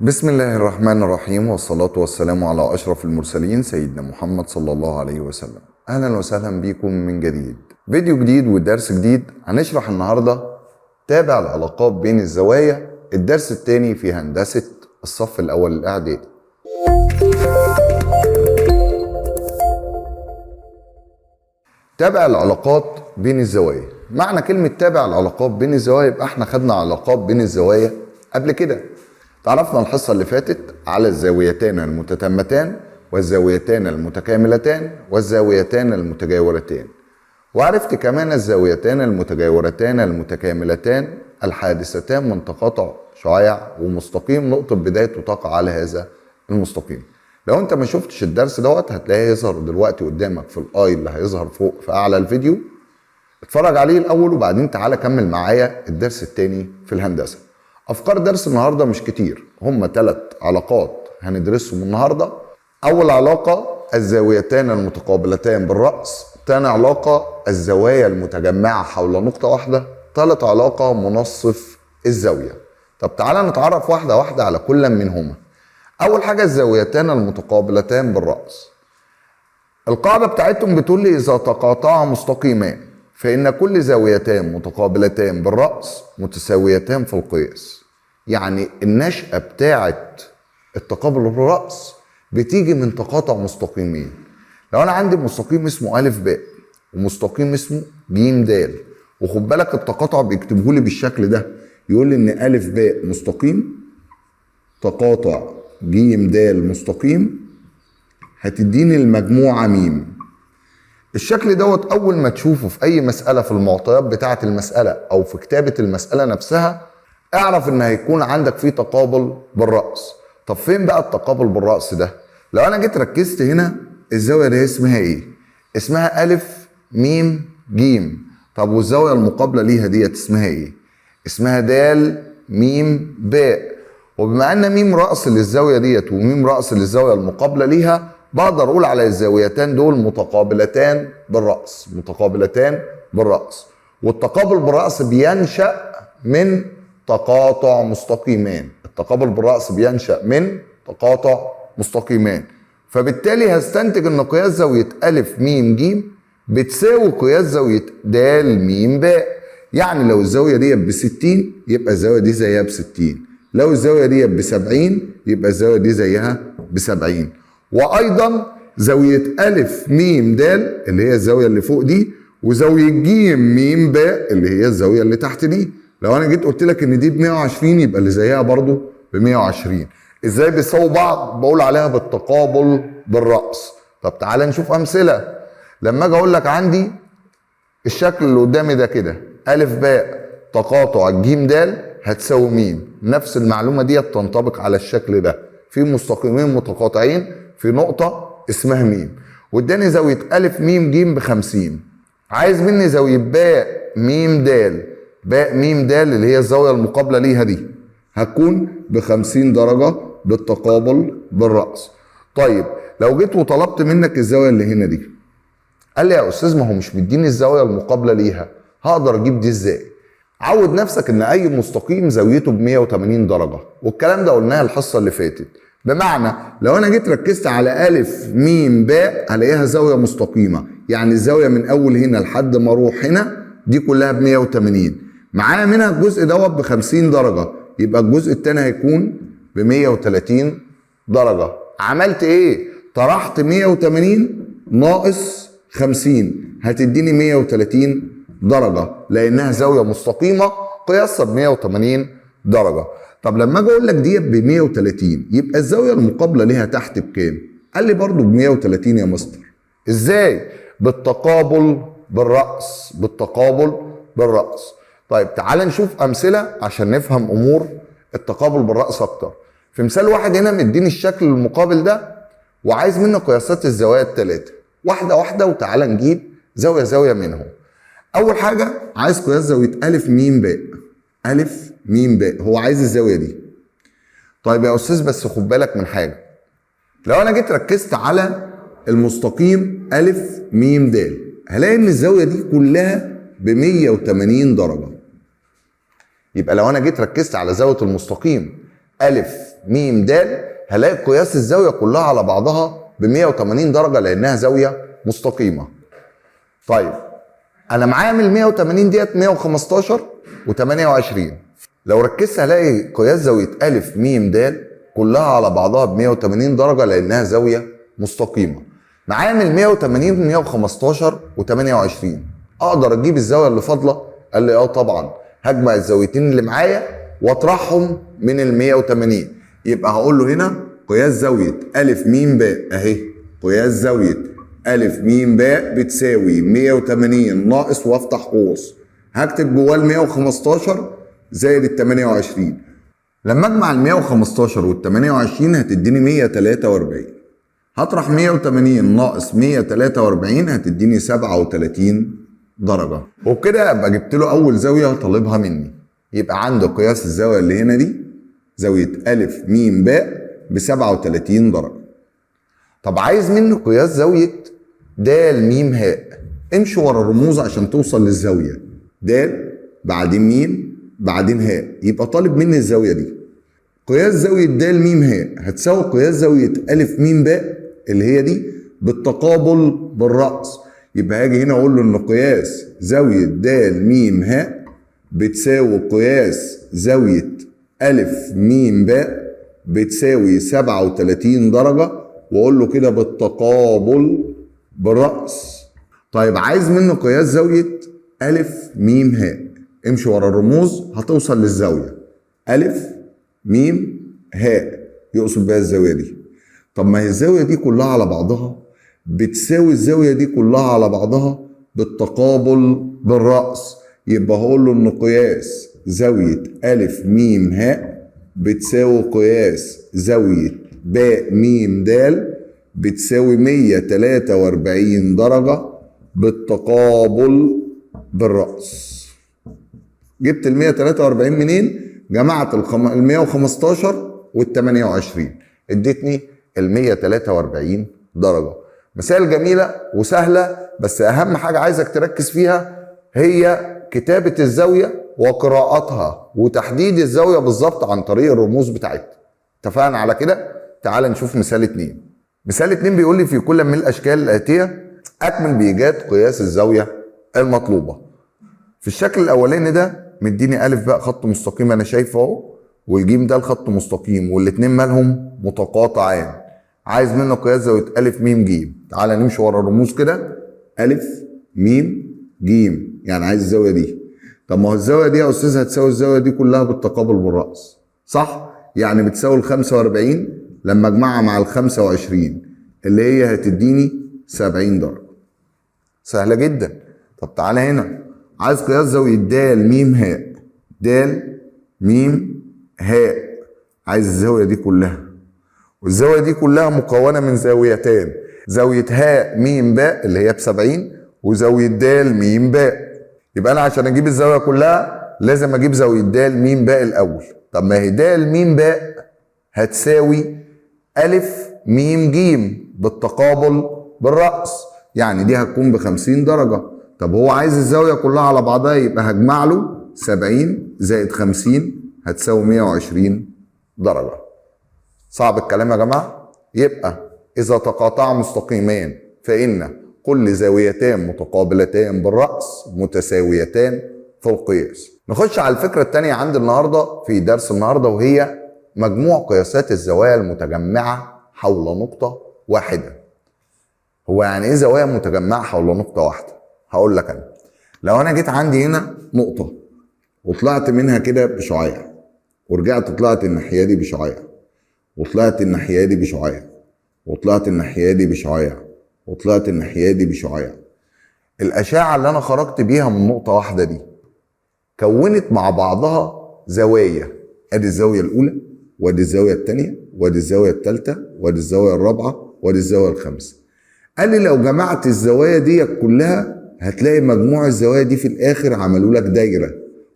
بسم الله الرحمن الرحيم، والصلاة والسلام على أشرف المرسلين سيدنا محمد صلى الله عليه وسلم. أهلا وسهلا بكم من جديد، فيديو جديد ودرس جديد. هنشرح النهاردة تابع العلاقات بين الزوايا، الدرس الثاني في هندسة الصف الأول الإعدادي. تابع العلاقات بين الزوايا. معنى كلمة تابع العلاقات بين الزوايا يبقى احنا خدنا علاقات بين الزوايا قبل كده. تعرفنا الحصة اللي فاتت على الزاويتان المتتامتان والزاويتان المتكاملتان والزاويتان المتجاورتان، وعرفت كمان الزاويتان المتجاورتان المتكاملتان الحادثتان من تقاطع شعاع ومستقيم نقطة بدايته تقع على هذا المستقيم. لو انت ما شفتش الدرس دوت هتلاقيه يظهر دلوقتي قدامك في الاي اللي هيظهر فوق في اعلى الفيديو. اتفرج عليه الاول وبعدين تعالى كمل معايا الدرس الثاني في الهندسة. افكار درس النهارده مش كتير، هم 3 علاقات هندرسهم النهارده. اول علاقه الزاويتان المتقابلتان بالراس، ثاني علاقه الزوايا المتجمعه حول نقطه واحده، ثالث علاقه منصف الزاويه. طب تعالى نتعرف واحده واحده على كل منهما. اول حاجه الزاويتان المتقابلتان بالراس. القاعده بتاعتهم بتقول لي اذا تقاطعا مستقيمان فإن كل زاويتان متقابلتان بالرأس متساويتان في القياس. يعني النشأة بتاعت التقابل بالرأس بتيجي من تقاطع مستقيمين. لو أنا عندي مستقيم اسمه أ ب ومستقيم اسمه ج د، وخد بالك التقاطع بيكتبه لي بالشكل ده، يقول لي إن أ ب مستقيم تقاطع ج د مستقيم هتديني المجموعة م. الشكل دوت اول ما تشوفه في اي مسألة في المعطيات بتاعة المسألة او في كتابة المسألة نفسها اعرف ان هيكون عندك فيه تقابل بالرأس. طب فين بقى التقابل بالرأس ده؟ لو انا جيت ركزت هنا الزاوية دي اسمها ايه؟ اسمها أ م ج. طب والزاوية المقابلة ليها ديت اسمها ايه؟ اسمها د م ب. وبما ان م رأس للزاوية ديت وم رأس للزاوية المقابلة ليها بقدر اقول على الزاويتان دول متقابلتان بالرأس، متقابلتان بالرأس. والتقابل بالرأس بينشأ من تقاطع مستقيمان، التقابل بالرأس بينشأ من تقاطع مستقيمان. فبالتالي هستنتج ان قياس زاوية أ م ج بتساوي قياس زاوية د م ب. يعني لو الزاوية دي ب60 يبقى الزاوية دي زيها ب60، لو الزاوية دي ب70 يبقى الزاوية دي زيها ب70. وايضا زاويه أ م د اللي هي الزاويه اللي فوق دي وزاويه ج م ب اللي هي الزاويه اللي تحت دي، لو انا جيت قلت لك ان دي ب 120 يبقى اللي زيها برضو ب 120. ازاي بيساووا بعض؟ بقول عليها بالتقابل بالراس. طب تعالى نشوف امثله. لما اجي اقول لك عندي الشكل اللي قدامي ده كده أ ب تقاطع ج د هتساوي م، نفس المعلومه دي تنطبق على الشكل ده في مستقيمين متقاطعين في نقطة اسمها م، واداني زاوية أ م ج ب50. عايز مني زاوية ب م د، ب م د اللي هي الزاوية المقابلة ليها دي هتكون ب50 درجة بالتقابل بالرأس. طيب لو جيت وطلبت منك الزاوية اللي هنا دي، قال لي يا أستاذ ما هو مش مديني الزاوية المقابلة ليها، هقدر أجيب دي إزاي؟ عود نفسك إن أي مستقيم زاويته ب 180 درجة، والكلام ده قلناه الحصة اللي فاتت. بمعنى لو انا جيت ركزت على أ م ب هلاقيها زاويه مستقيمه، يعني الزاويه من اول هنا لحد ما اروح هنا دي كلها ب 180. معايا منها الجزء دوت ب 50 درجه، يبقى الجزء الثاني هيكون ب 130 درجه. عملت ايه؟ طرحت 180 ناقص 50 هتديني 130 درجه لانها زاويه مستقيمه قياسها ب 180 درجه. طب لما اجي اقول لك ديت ب 130 يبقى الزاويه المقابله ليها تحت بكام؟ قال لي برضو ب 130 يا مستر. ازاي؟ بالتقابل بالراس، بالتقابل بالراس. طيب تعال نشوف امثله عشان نفهم امور التقابل بالراس اكتر. في مثال واحد هنا مديني الشكل المقابل ده وعايز منه قياسات الزوايا الثلاثه، واحده واحده وتعال نجيب زاويه زاويه منهم. اول حاجه عايز قياس زاويه أ م ب، أ م ب هو عايز الزاويه دي. طيب يا استاذ بس خد بالك من حاجه، لو انا جيت ركزت على المستقيم أ م د هلاقي ان الزاويه دي كلها ب 180 درجه. يبقى لو انا جيت ركزت على زاويه المستقيم أ م د هلاقي قياس الزاويه كلها على بعضها ب 180 درجه لانها زاويه مستقيمه. طيب انا معايا من ال 180 ديت 115 و28، لو ركزت هلاقي قياس زاويه ا م د كلها على بعضها ب 180 درجه لانها زاويه مستقيمه. معايا من ال 180 115 و28، اقدر اجيب الزاويه اللي فاضله؟ قال لي اه طبعا، هجمع الزاويتين اللي معايا واطرحهم من ال 180. يبقى هقول له هنا قياس زاويه ا م ب اهي، قياس زاويه ا م ب بتساوي 180 ناقص وافتح قوس، هكتب جواه ال 115 زائد ال 28. لما اجمع ال 115 وال 28 هتديني 143. هطرح 180 ناقص 143 هتديني 37 درجة. وبكده ابقى جبت له أول زاوية طالبها مني. يبقى عنده قياس الزاوية اللي هنا دي زاوية أ م ب ب 37 درجة. طب عايز منه قياس زاوية د م ه. امشي ورا الرموز عشان توصل للزاوية د بعدين م بعدين ه، يبقى طالب مني الزاوية دي. قياس زاوية د م ه هتساوي قياس زاوية أ م ب اللي هي دي بالتقابل بالرأس. يبقى هاجي هنا اقول له ان قياس زاوية د م ه بتساوي قياس زاوية أ م ب بتساوي 37 درجة، واقول له كده بالتقابل بالرأس. طيب عايز منه قياس زاوية أ م ه. امشي ورا الرموز هتوصل للزاوية أ م ه، يقصد بيها الزاوية دي. طب ما هي الزاوية دي كلها على بعضها بتساوي الزاوية دي كلها على بعضها بالتقابل بالرأس. يبقى هقول له ان قياس زاوية أ م ه بتساوي قياس زاوية ب م د بتساوي 143 درجة بالتقابل بالرأس. جبت ال 143 منين؟ جمعت ال 115 وال 28 ادتني ال 143 درجة. مسائل جميلة وسهلة، بس أهم حاجة عايزك تركز فيها هي كتابة الزاوية وقراءتها وتحديد الزاوية بالظبط عن طريق الرموز بتاعتها. اتفقنا على كده؟ تعال نشوف مثال 2. مثال 2 بيقول لي في كل من الأشكال الآتية أكمل بإيجاد قياس الزاوية المطلوبة. في الشكل الأولاني ده مديني أ بقى خط مستقيم أنا شايفه أهو، والجيم ده الخط مستقيم والاتنين مالهم متقاطعين. عايز منه قياس زاوية أ م ج. تعال نمشي ورا الرموز كده، أ م ج يعني عايز الزاوية دي. طب ما هو الزاوية دي يا أستاذ هتساوي الزاوية دي كلها بالتقابل بالرأس، صح؟ يعني بتساوي ال 45 لما أجمعها مع ال 25 اللي هي هتديني 70 درجة. سهلة جدا. طب تعالى هنا، عايز قياس زاوية د م ه. د م ه عايز الزاوية دي كلها، والزاوية دي كلها مكونة من زاويتين، زاوية ه م ب اللي هي ب70 وزاوية د م ب. يبقى أنا عشان أجيب الزاوية كلها لازم أجيب زاوية د م ب الأول. طب ما هي د م ب هتساوي أ م ج بالتقابل بالرأس، يعني دي هتكون ب50 درجة. طب هو عايز الزاوية كلها على بعضها، يبقى هجمع له 70 زائد 50 هتساوي 120 درجة. صعب الكلام يا جماعة؟ يبقى إذا تقاطعا مستقيمان فإن كل زاويتان متقابلتان بالرأس متساويتان في القياس. نخش على الفكرة التانية عند النهاردة في درس النهاردة، وهي مجموع قياسات الزوايا المتجمعة حول نقطة واحدة. هو يعني إيه زوايا متجمعة حول نقطة واحدة؟ هقول لك أنا. لو أنا جيت عندي هنا نقطة وطلعت منها كده بشعاع، ورجعت طلعت الناحية دي بشعاع، وطلعت الناحية دي بشعاع، وطلعت الناحية دي بشعاع، وطلعت الناحية دي بشعاع. الأشعة اللي أنا خرجت بيها من نقطة واحدة دي كونت مع بعضها زوايا. أدي الزاوية الأولى، وأدي الزاوية الثانية، وأدي الزاوية الثالثة، وأدي الزاوية الرابعة، وأدي الزاوية الخامسة. قال لي لو جمعت الزوايا دي كلها هتلاقي مجموع الزوايا دي في الآخر عملوا لك دايرة،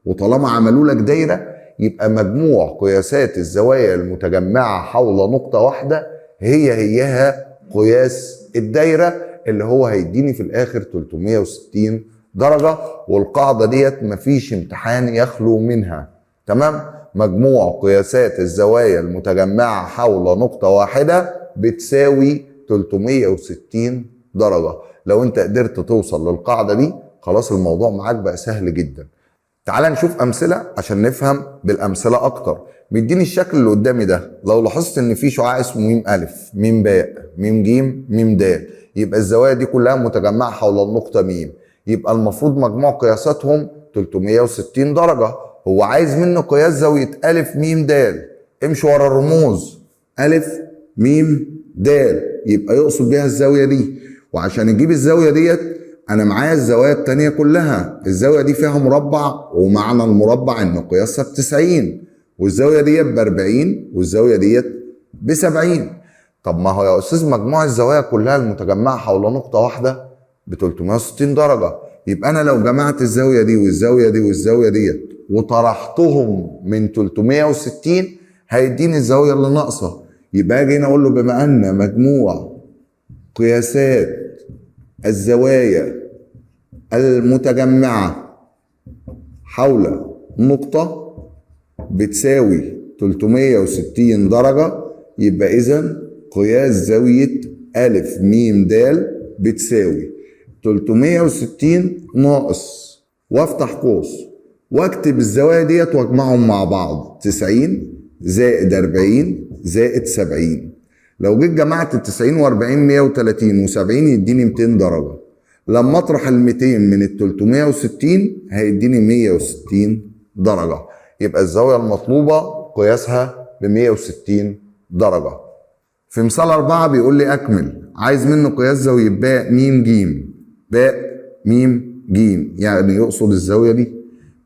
وطالما عملوا لك دايرة يبقى مجموع قياسات الزوايا المتجمعة حول نقطة واحدة هيها قياس الدايرة اللي هو هيديني في الآخر 360 درجة. والقاعدة ديت مفيش امتحان يخلو منها، تمام؟ مجموع قياسات الزوايا المتجمعة حول نقطة واحدة بتساوي 360 درجة. لو انت قدرت توصل للقاعدة دي خلاص الموضوع معاك بقى سهل جدا. تعال نشوف امثلة عشان نفهم بالامثلة اكتر. مديني الشكل اللي قدامي ده، لو لاحظت ان في شعاع اسمه م الف م باء م ج م د، يبقى الزوايا دي كلها متجمعة حول النقطة م، يبقى المفروض مجموع قياساتهم 360 درجة. هو عايز منه قياس زاوية ألف م د، امشي ورا الرموز، ألف م د يبقى يقصد بيها الزاوية دي. وعشان نجيب الزاوية ديت أنا معايا الزوايا التانية كلها، الزاوية دي فيها مربع ومعنى المربع إن قياسها ب90، والزاوية ديت ب40 والزاوية ديت ب70. طب ما هو يا أستاذ مجموع الزوايا كلها المتجمعة حول نقطة واحدة ب 360 درجة، يبقى أنا لو جمعت الزاوية دي والزاوية دي والزاوية ديت وطرحتهم من 360 هيديني الزاوية اللي ناقصة. يبقى أجي هنا أقول له بما أن مجموع قياسات الزوايا المتجمعة حول نقطة بتساوي 360 درجة، يبقى إذن قياس زاوية ألف م د بتساوي 360 ناقص وافتح قوس واكتب الزوايا ديت واجمعهم مع بعض، 90 زائد 40 زائد 70. لو جيت جمعت 90 و40 130 و70 يديني 200 درجة. لما اطرح ال 200 من ال 360 هيديني 160 درجة. يبقى الزاوية المطلوبة قياسها ب 160 درجة. في مثال 4 بيقول لي أكمل، عايز منه قياس زاوية باء م ج، باء م ج يعني يقصد الزاوية دي.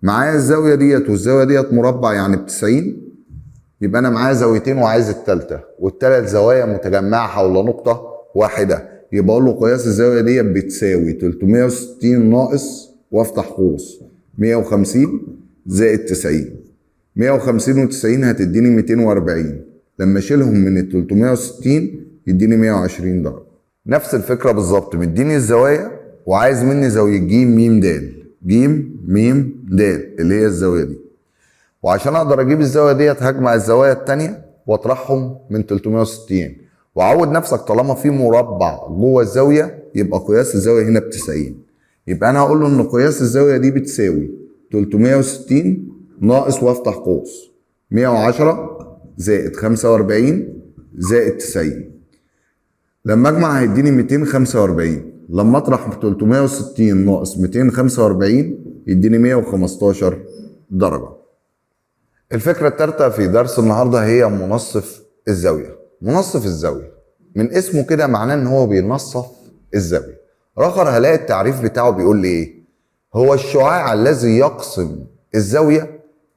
معايا الزاوية ديت والزاوية ديت مربع يعني ب90، يبقى أنا معايا زاويتين وعايز التالتة، والتلات زوايا متجمعة حول نقطة واحدة، يبقى أقول له قياس الزاوية ديت بتساوي 360 ناقص وافتح قوس 150 زائد 90. 150 و90 هتديني 240، لما اشيلهم من ال 360 يديني 120 درجة. نفس الفكرة بالظبط، مديني الزوايا وعايز مني زاوية ج م د، ج م د اللي هي الزاوية دي، وعشان اقدر اجيب الزاوية ديت هجمع الزوايا التانية واطرحهم من 360. وعود نفسك طالما في مربع جوه الزاوية يبقى قياس الزاوية هنا ب90، يبقى انا هقول له ان قياس الزاوية دي بتساوي 360 ناقص وافتح قوس 110 زائد 45 زائد 90. لما اجمع هيديني 245، لما اطرح 360 ناقص 245 يديني 115 درجة. الفكرة الثالثة في درس النهاردة هي منصف الزاوية. منصف الزاوية من اسمه كده معناه ان هو بينصف الزاوية. رخر هلاقي التعريف بتاعه بيقول لي ايه؟ هو الشعاع الذي يقسم الزاوية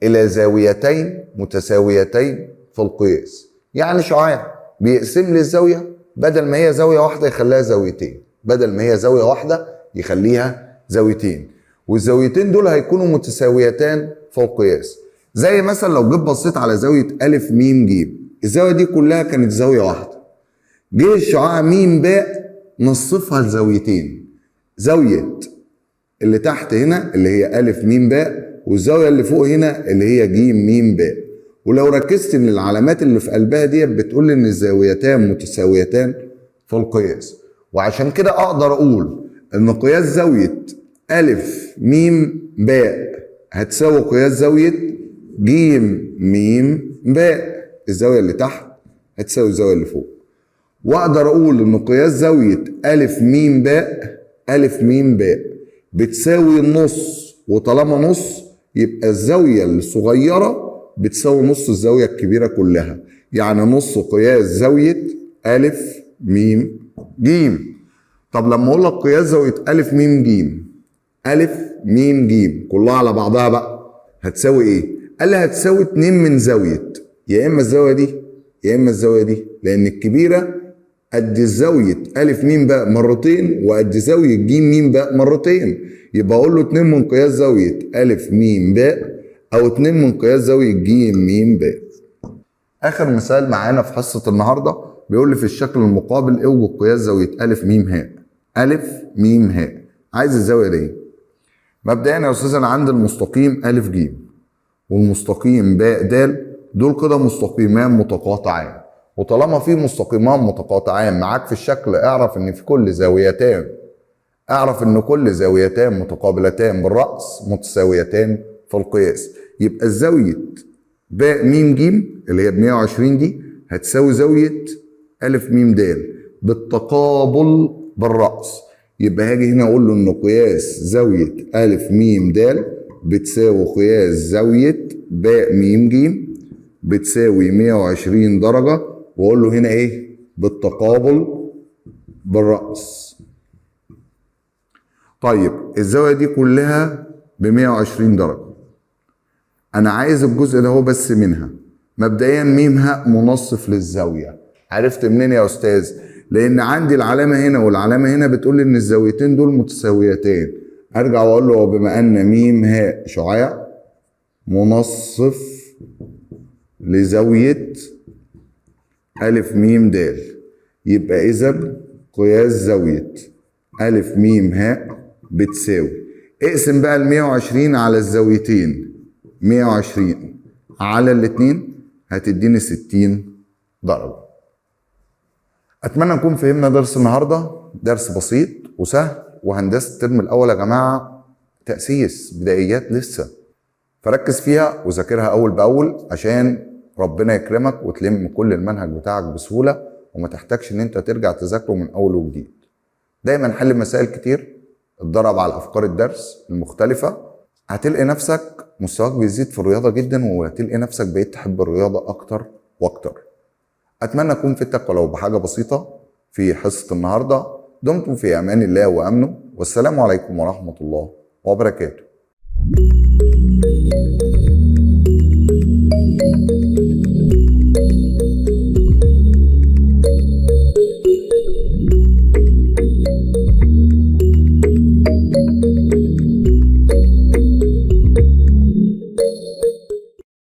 الى زاويتين متساويتين في القياس. يعني شعاع بيقسم لي الزاوية بدل ما هي زاوية واحدة يخليها زاويتين، بدل ما هي زاوية واحدة يخليها زاويتين، والزاويتين دول هيكونوا متساويتان في القياس. زي مثلا لو جيت بصيت على زاوية ألف م ج، الزاوية دي كلها كانت زاوية واحدة، جه الشعاع م باء نصفها لزاويتين، زاوية اللي تحت هنا اللي هي ألف م باء، والزاوية اللي فوق هنا اللي هي ج م باء. ولو ركزت ان العلامات اللي في قلبها دي بتقول ان الزاويتان متساويتان في القياس، وعشان كده اقدر اقول ان قياس زاوية ألف م باء هتساوي قياس زاوية ج م باء، الزاوية اللي تحت هتساوي الزاوية اللي فوق. واقدر اقول ان قياس زاوية ألف م باء، ألف م باء بتساوي النص، وطالما نص يبقى الزاوية الصغيرة بتساوي نص الزاوية الكبيرة كلها، يعني نص قياس زاوية ألف م ج. طب لما اقول لك قياس زاوية ألف م ج، ألف م ج كلها على بعضها بقى هتساوي ايه؟ قال لي هتساوي 2 من زاوية يا اما الزاوية دي يا اما الزاوية دي، لان الكبيرة قد زاوية ألف م باء مرتين وقد زاوية ج م باء مرتين، يبقى اقول له 2 من قياس زاوية ألف م باء او 2 من قياس زاوية ج م باء. اخر مثال معانا في حصة النهاردة بيقول لي في الشكل المقابل اوجد قياس زاوية ألف م هاء. ألف م هاء عايز الزاوية دي. مبدئيا يا استاذ انا عندي المستقيم ألف ج، والمستقيم باء د، دول كده مستقيمان متقاطعان. وطالما في مستقيمان متقاطعان معاك في الشكل، اعرف ان كل زاويتان متقابلتان بالرأس متساويتان في القياس. يبقى الزاوية باء م ج اللي هي ب 120 دي هتساوي زاوية أ م د بالتقابل بالرأس. يبقى هاجي هنا اقول له ان قياس زاوية أ م د بتساوي قياس زاوية باء م ج بتساوي 120 درجة، واقول له هنا ايه؟ بالتقابل بالرأس. طيب الزاوية دي كلها ب 120 درجة، انا عايز الجزء ده هو بس منها. مبدئيا م ه منصف للزاوية. عرفت منين يا استاذ؟ لان عندي العلامة هنا والعلامة هنا بتقول لي ان الزاويتين دول متساويتين. ارجع واقول له بما ان م ه شعاع منصف لزاوية أ م د، يبقى اذا قياس زاوية أ م ه بتساوي، اقسم بقى ال 120 على الزاويتين، 120 على الاتنين هتديني 60 درجة. اتمنى نكون فهمنا درس النهارده، درس بسيط وسهل، وهندسة الترم الاول يا جماعة تأسيس بدايات لسه، فركز فيها وذاكرها اول باول عشان ربنا يكرمك وتلم كل المنهج بتاعك بسهولة، وما تحتاجش ان انت ترجع تذاكره من اول وجديد. دايما حل مسائل كتير، اتدرب على افكار الدرس المختلفة، هتلقي نفسك مستواك بيزيد في الرياضة جدا، وهتلقي نفسك بقيت تحب الرياضة اكتر واكتر. اتمنى اكون فدتك ولو بحاجة بسيطة في حصة النهاردة. دمتم في امان الله وامنه، والسلام عليكم ورحمة الله وبركاته.